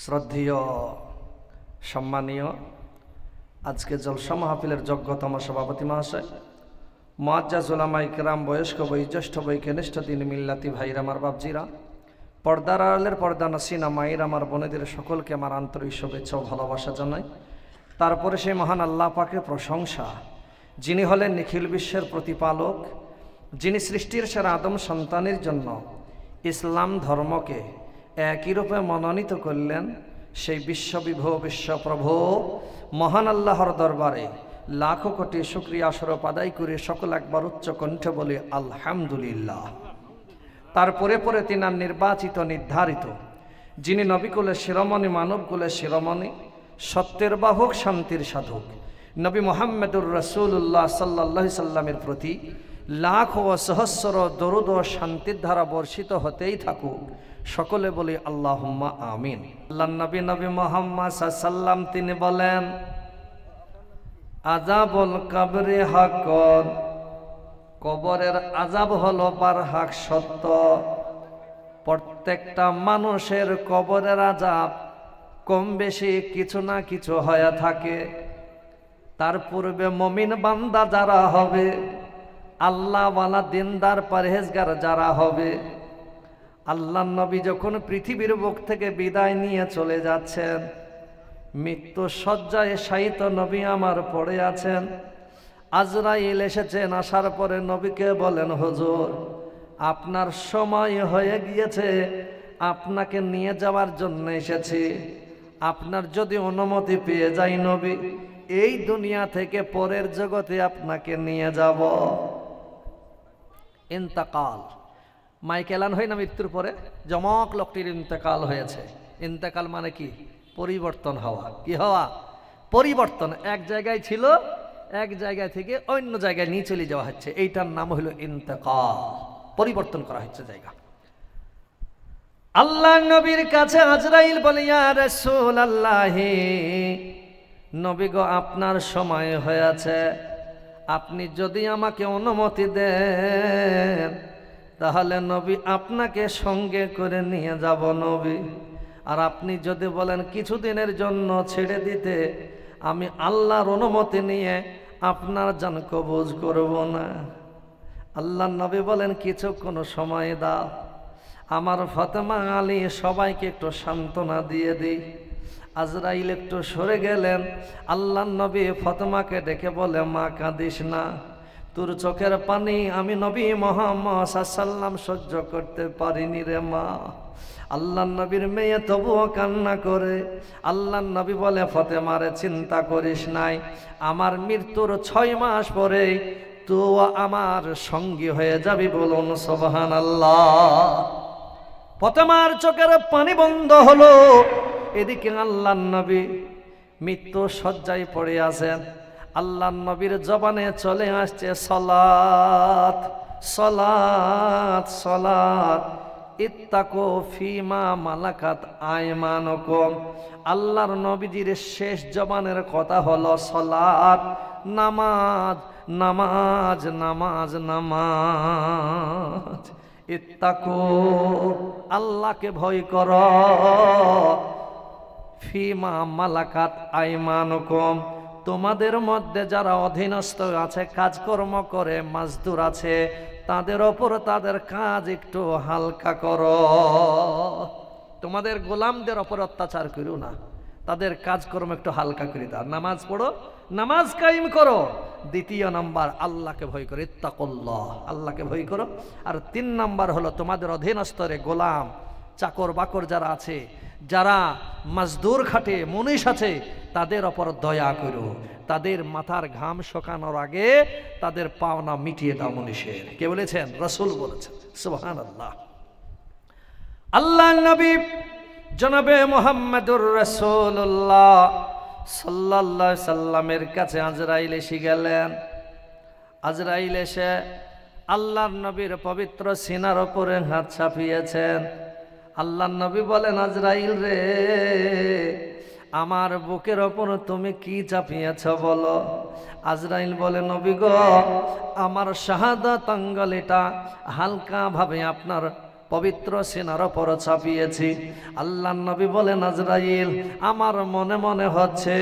শ্রদ্ধেয় সম্মানীয় আজকে জলসা মাহফিলের যোগ্যতম সভাপতি মহাশয়, মুআজ্জাজ উলামায়ে কেরাম, বয়স্ক বয়োজ্যেষ্ঠ বৈকনিষ্ঠ দিন মিল্লাতি ভাইরা, আমার বাপজিরা, পর্দার আড়ালের পর্দা নাসিনা মায়ের, আমার বোনেদের সকলকে আমার আন্তরিক শুভেচ্ছা ও ভালোবাসা জানাই। তারপরে সেই মহান আল্লাহ পাকের প্রশংসা, যিনি হলেন নিখিল বিশ্বের প্রতিপালক, যিনি সৃষ্টির সেরা আদম সন্তানের জন্য ইসলাম ধর্মকে একই রূপে মনোনীত করলেন। সেই বিশ্ববিভূ বিশ্বপ্রভু মহান আল্লাহর দরবারে লাখো কোটি শুকরিয়া স্বরূপ আদায় করে সকল একবার উচ্চ কণ্ঠে বলি আলহামদুলিল্লাহ। তারপরে পরে তিনার নির্বাচিত নির্ধারিত, যিনি নবীকুলের শিরোমণি, মানবকুলের শিরোমণি, সত্যের বাহক, শান্তির সাধক নবী মুহাম্মদুর রাসূলুল্লাহ সাল্লাল্লাহু সাল্লামের প্রতি লাখ ও সহস্র দরুদ ও শান্তির ধারা বর্ষিত হতেই থাকুক। সকলে বলি আল্লাহুম্মা আমিন। আল্লাহ নবী নবী মুহাম্মদ সাল্লাম তিনি বলেন, আযাবুল কবরে হাক্কুন, কবরের আযাব হলো বারহাক সত্য। প্রত্যেকটা মানুষের কবরের আযাব কম বেশি কিছু না কিছু হয়ে থাকে। তার পূর্বে মুমিন বান্দা যারা হবে, আল্লাহওয়ালা দিনদার পরহেজগার যারা হবে, আল্লাহ নবী যখন পৃথিবীর বুক থেকে বিদায় নিয়ে চলে যাচ্ছেন, মৃত্যু শয্যায় শায়িত নবী আমার পড়ে আছেন। আজরাইল এসেছেন, আসার পরে নবীকে বলেন, হুজুর আপনার সময় হয়ে গিয়েছে, আপনাকে নিয়ে যাওয়ার জন্য এসেছি। আপনার যদি অনুমতি পেয়ে যাই নবী, এই দুনিয়া থেকে পরের জগতে আপনাকে নিয়ে যাব। ইন্তেকাল, মাইক এলান হয় না মৃত্যুর পরে, যমক লোকটির ইন্তেকাল হয়েছে। ইন্তেকাল মানে কি? পরিবর্তন হওয়া। কি হওয়া? পরিবর্তন। এক জায়গায় ছিল, এক জায়গা থেকে অন্য জায়গায় নিয়ে চলে যাওয়া হচ্ছে, এইটার নাম হলো ইন্তেকাল। পরিবর্তন করা হচ্ছে জায়গা। আল্লাহ নবীর কাছে আজরাইল বলে, ইয়া রাসূলুল্লাহ, নবী গো আপনার সময় হয়েছে, আপনি যদি আমাকে অনুমতি দেন তাহলে নবী আপনাকে সঙ্গে করে নিয়ে যাব নবী। আর আপনি যদি বলেন কিছুদিনের জন্য ছেড়ে দিতে, আমি আল্লাহর অনুমতি নিয়ে আপনার জান কবজ করব না। আল্লাহ নবী বলেন, কিছুক্ষণ সময় দাও, আমার ফাতেমা, আলী সবাইকে একটু সান্ত্বনা দিয়ে দিই। আজরাইল একটু সরে গেলেন। আল্লাহ নবী ফাতেমাকে ডেকে বলে, মা কাঁদিস না, তোর চোখের পানি আমি নবী মুহাম্মদ সাল্লাম সহ্য করতে পারিনি রে মা। আল্লাহ নবীর মেয়ে তবুও কান্না করে। আল্লাহ নবী বলে, ফাতেমারে চিন্তা করিস নাই, আমার মৃত্যুর 6 মাস পরে তুই আমার সঙ্গী হয়ে যাবি। বলুন সুবহানাল্লাহ। ফাতেমার চোখের পানি বন্ধ হলো। এদিকে আল্লাহ নবী মৃত্যু শয্যায় পড়ে আছেন। আল্লাহ নবীর জবানে চলে আসছে সালাত, সালাত, সালাত। ইত্তাকু ফিমা মালাকাত আয়মানুকুম। আল্লাহর নবীজির শেষ জবানের কথা হলো সালাত, নামাজ, নামাজ, নামাজ, নামাজ। ইত্তাকু, আল্লাহকে ভয় করো, ফিমা মালাকাত আইমানুকুম, তোমাদের মধ্যে যারা অধীনস্থ আছে, কাজকর্ম করে, মাজদুর আছে, তাদের ওপর তাদের কাজ একটু হালকা করো। তোমাদের গোলামদের ওপর অত্যাচার করো না, তাদের কাজকর্ম একটু হালকা করে দাও। নামাজ পড়ো, নামাজ কায়েম করো। দ্বিতীয় নাম্বার, আল্লাহকে ভয় করো, ইত্তাকুল্লাহ, আল্লাহকে ভয় করো। আর 3 নাম্বার হলো, তোমাদের অধীনস্থরে গোলাম, চাকর বাকর যারা আছে, যারা মাজদুর খাটে, মুনিশ আছে, তাদের ওপর দয়া করো। তাদের মাথার ঘাম শুকানোর আগে তাদের পাওনা মিটিয়ে দাও মুনিশের। কে বলেছেন? রাসূল বলেছেন। সুবহানাল্লাহ। আল্লাহ নবী জনাবে মুহাম্মদুর রাসূলুল্লাহ সাল্লাল্লাহু সাল্লামের কাছে আজরাইল এসে গেলেন। আজরাইল এসে আল্লাহর নবীর পবিত্র সিনার উপরে হাত চাপিয়েছেন। আল্লাহ নবী বলেন, আজরাইল রে, আমার বুকের ওপর তুমি কি চাপিয়েছ বলো। আজরাইল বলে, নবী গো, আমার শাহাদাত আঙ্গুলটা হালকা ভাবে আপনার পবিত্র সিনার উপর চাপিয়েছি। আল্লাহর নবী বলেন, আজরাইল, আমার মনে মনে হচ্ছে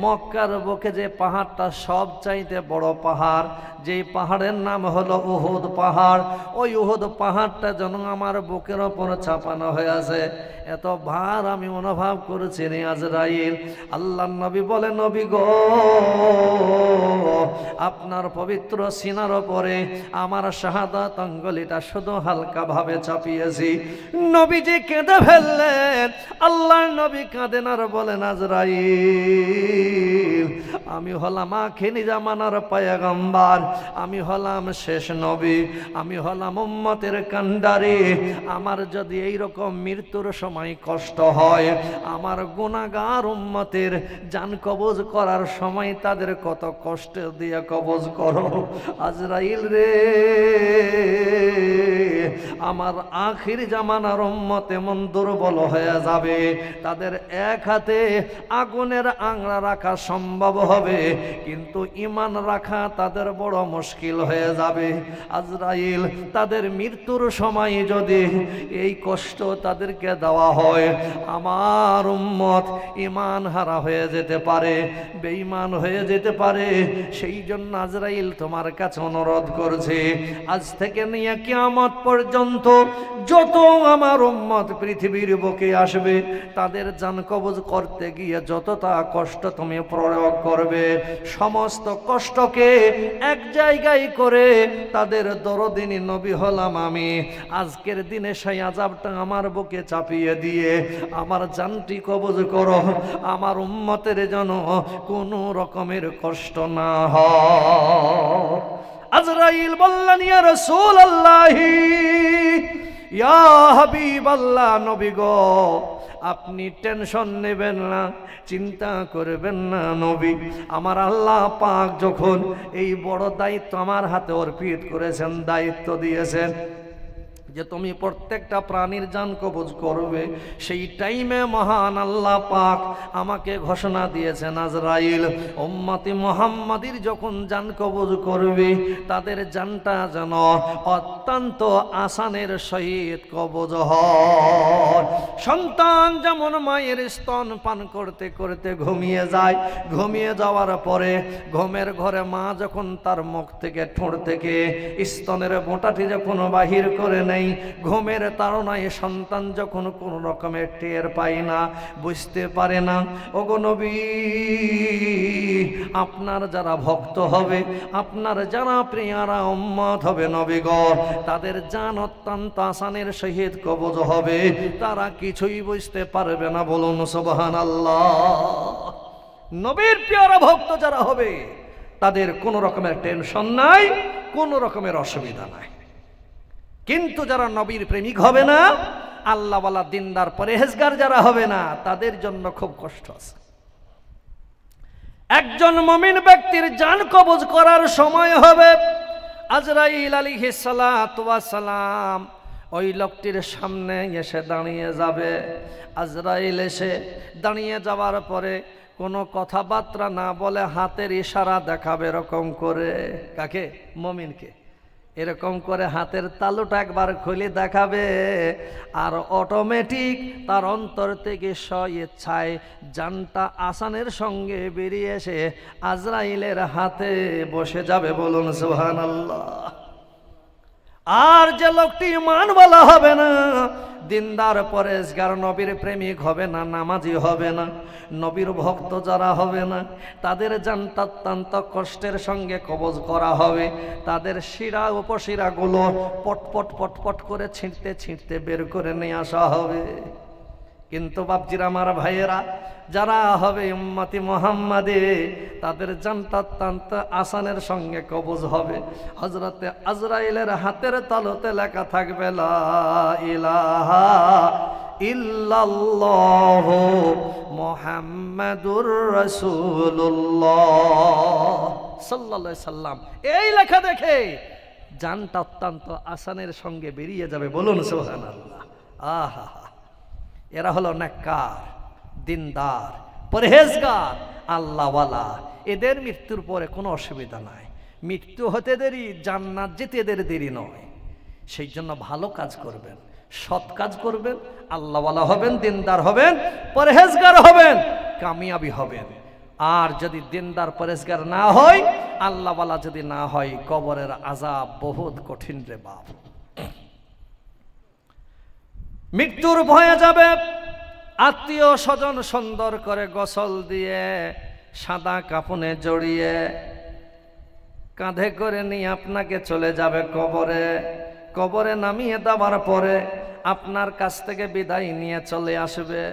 মক্কার বুকে যে পাহাড়টা সবচাইতে বড় পাহাড়, যেই পাহাড়ের নাম হলো উহুদ পাহাড়, ওই উহুদ পাহাড়টা যেন আমার বুকের ওপর চাপানো হয়ে আছে। এত ভার আমি অনুভব করেছি রে আজরাইল। আল্লাহর নবী বলে, নবী গো, আপনার পবিত্র সিনার উপরে আমার শাহাদাত আঙ্গুলিটা শুধু হালকা ভাবে চাপিয়েছি। নবীজি কেঁদে ফেললেন। আল্লাহর নবী কাঁদেন আর বলেন, আজরাইল, আমি হলাম আখিরি জামানার পয়গম্বর, আমি হলাম শেষ নবী, আমি হলাম উম্মতের কান্ডারি। আমার যদি এইরকম মৃত্যুর সময় কষ্ট হয়, আমার গুনাহগার উম্মতের জান কবজ করার সময় তাদের কত কষ্ট দিয়ে কবজ করো। আজরাইল রে, আমার আখির জামানার উম্মত এমন দুর্বল হয়ে যাবে, তাদের এক হাতে আগুনের আংড়া রাখা সম্ভব হবে, কিন্তু ঈমান রাখা তাদের বড় মুশকিল হয়ে যাবে। আজরাইল, তাদের মৃত্যুর সময় যদি এই কষ্ট তাদেরকে দেওয়া হয়, আমার উম্মত ঈমান হারা হয়ে যেতে পারে, বেঈমান হয়ে যেতে পারে। সেই জন্য আজরাইল তোমার কাছে অনুরোধ করছে, আজ থেকে নিয়ে কিয়ামত পর্যন্ত যত আমার উম্মত পৃথিবীর বুকে আসবে, তাদের জান কবজ করতে গিয়ে যতটা কষ্ট তুমি প্রয়োগ করবে, সমস্ত কষ্টকে এক জায়গায় করে তাদের দরদিনী নবী হলাম আমি। আজকের দিনে সেই আযাবটা আমার বুকে চাপিয়ে দিয়ে আমার জানটি কবজ করো, আমার উম্মতের যেন কোনো রকমের কষ্ট না হয়। আজরাইল বললেন, ইয়া রাসূলুল্লাহ, ইয়া হাবিবাল্লাহ, নবী গো, আপনি টেনশন নেবেন না, চিন্তা করবেন না নবী। আমার আল্লাহ পাক যখন এই বড় দায়িত্ব আমার হাতে অর্পিত করেছেন, দায়িত্ব দিয়েছেন যে তুমি প্রত্যেকটা প্রাণীর জান কবজ করবে, সেই টাইমে মহান আল্লাহ পাক আমাকে ঘোষণা দিয়েছেন, আজরাইল, উম্মতি মুহাম্মাদির যখন জান কবজ করবে, তাদের জানটা যেন অত্যন্ত আসানের সহিত কবজ হয়। সন্তান যেমন মায়ের স্তন পান করতে করতে ঘুমিয়ে যায়, ঘুমিয়ে যাওয়ার পরে ঘুমের ঘরে মা যখন তার মুখ থেকে, ঠোঁট থেকে স্তনের বোঁটাটি যখন বাহির করে নেয়, ঘুমের তাড়নায় সন্তান যখন কোন রকমের টের পায় না, বুঝতে পারে না, ওগো নবী, আপনার যারা ভক্ত হবে, আপনার যারা প্রিয়ারা উম্মত হবে নবী গো, তাদের জান অত্যন্ত আসানের সহিত কবজ হবে, তারা কিছুই বুঝতে পারবে না। বলুন সুবহানাল্লাহ। নবীর প্রিয়ারা ভক্ত যারা হবে, তাদের কোনো রকমের টেনশন নাই, কোনো রকমের অসুবিধা নাই। কিন্তু যারা নবীর প্রেমিক হবে না, আল্লাহওয়ালা দিনদার পরেহেজগার যারা হবে না, তাদের জন্য খুব কষ্ট আছে। একজন মুমিন ব্যক্তির জান কবজ করার সময় হবে, আজরাইল আলাইহিস সালাতু ওয়াস সালাম ওই লোকটির সামনে এসে দাঁড়িয়ে যাবে। আজরাইল এসে দাঁড়িয়ে যাওয়ার পরে কোনো কথাবার্তা না বলে হাতের ইশারা দেখাবে এরকম করে। কাকে? মুমিনকে। এরকম করে হাতের তালুটা একবার খুলে দেখাবে, আর অটোমেটিক তার অন্তর থেকে স্ব-ইচ্ছায় জানটা আসানের সঙ্গে বেরিয়ে এসে আজরাইলের হাতে বসে যাবে। বলুন সুবহানাল্লাহ। আর যে লোকটি ঈমানওয়ালা হবে না, দিনদার পরেশগার, নবীর প্রেমিক হবে না, নামাজি হবে না, নবীর ভক্ত যারা হবে না, তাদের জানটা অত্যন্ত কষ্টের সঙ্গে কবজ করা হবে। তাদের শিরা উপশিরাগুলো পটপট পটপট করে ছিঁড়তে ছিঁড়তে বের করে নিয়ে আসা হবে। কিন্তু বাপজিরা, আমার ভাইয়েরা, যারা হবে উম্মতি মুহাম্মাদে, তাদের জানটা অত্যন্ত আসানের সঙ্গে কবজ হবে। হযরতে আজরাইলের হাতের তালুতে লেখা থাকবে, লা ইলাহা ইল্লাল্লাহু মুহাম্মাদুর রাসূলুল্লাহ সাল্লাল্লাহু আলাইহি সাল্লাম। এই লেখা দেখে জানটা অত্যন্ত আসানের সঙ্গে বেরিয়ে যাবে। বলুন সুবহানাল্লাহ। আহা, এরা হলো নেককার, দিনদার, পরহেজগার, আল্লাহওয়ালা। এদের মৃত্যুর পরে কোনো অসুবিধা নাই। মৃত্যু হতে দেরি, জান্নাত যেতে এদের দেরি নয়। সেই জন্য ভালো কাজ করবেন। সৎ কাজ করবেন, আল্লাহওয়ালা হবেন, দিনদার হবেন, পরহেজগার হবেন, কামিয়াবি হবেন। আর যদি দিনদার পরহেজগার না হয়, আল্লাহওয়ালা যদি না হয়, কবরের আযাব বহুত কঠিন রে বাপ। মৃত্যুর ভয়ে যাবে, আত্মীয় স্বজন সুন্দর করে গোসল দিয়ে সাদা কাফনে জড়িয়ে কাঁধে করে নিয়ে আপনাকে চলে যাবে কবরে। কবরে নামিয়ে দেওয়ার পরে আপনার কাছ থেকে বিদায় নিয়ে চলে আসবে।